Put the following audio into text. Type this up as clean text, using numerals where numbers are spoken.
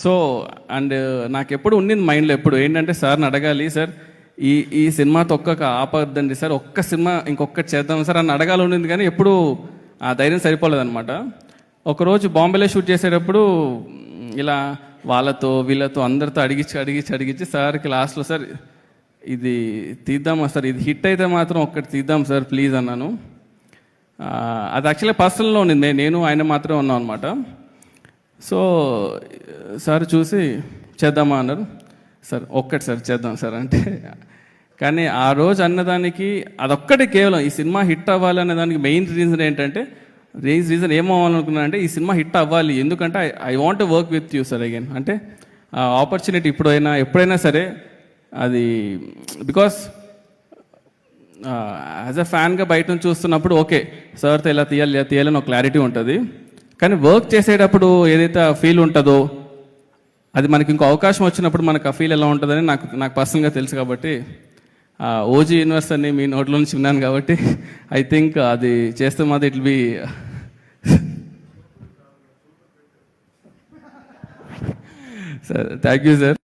So and నాకు ఎప్పుడు ఉండింది మైండ్లో ఎప్పుడు ఏంటంటే సార్ని అడగాలి, సార్ ఈ సినిమా తొక్కక ఆపద్దండి సార్, ఒక్క సినిమా ఇంకొకటి చేద్దాం సార్ అని అడగాలి ఉండింది, కానీ ఎప్పుడు ఆ ధైర్యం సరిపోలేదన్నమాట. ఒకరోజు బాంబేలో షూట్ చేసేటప్పుడు ఇలా వాళ్ళతో వీళ్ళతో అందరితో అడిగించి సార్కి లాస్ట్లో సార్ ఇది తీద్దామా సార్, ఇది హిట్ అయితే మాత్రం ఒక్కటి తీద్దాం సార్ ప్లీజ్ అన్నాను. అది యాక్చువల్లీ పర్సనల్లో ఉండింది, నేను ఆయన మాత్రమే ఉన్నాం అనమాట. సో సార్ చూసి చేద్దామా అన్నారు. సార్ ఒక్కటి సార్ చేద్దాం సార్ అంటే, కానీ ఆ రోజు అన్నదానికి అదొక్కటి కేవలం ఈ సినిమా హిట్ అవ్వాలి అనే దానికి మెయిన్ రీజన్ ఏంటంటే, రీజన్ ఏమవ్వాలనుకున్నా అంటే ఈ సినిమా హిట్ అవ్వాలి, ఎందుకంటే I want to work with you sir again. అంటే ఆ ఆపర్చునిటీ ఎప్పుడైనా సరే అది బికాస్ యాజ్ అ ఫ్యాన్గా బయట నుంచి చూస్తున్నప్పుడు ఓకే సార్తో ఇలా తీయాలని ఒక క్లారిటీ ఉంటుంది, కానీ వర్క్ చేసేటప్పుడు ఏదైతే ఫీల్ ఉంటుందో అది మనకి ఇంకో అవకాశం వచ్చినప్పుడు మనకు ఆ ఫీల్ ఎలా ఉంటుందని నాకు పర్సనల్గా తెలుసు. కాబట్టి ఓజీ యూనివర్స్ అని మీ నోట్లో నుంచి విన్నాను కాబట్టి ఐ థింక్ అది చేస్తే మాత్రం it will be sir. Thank you sir.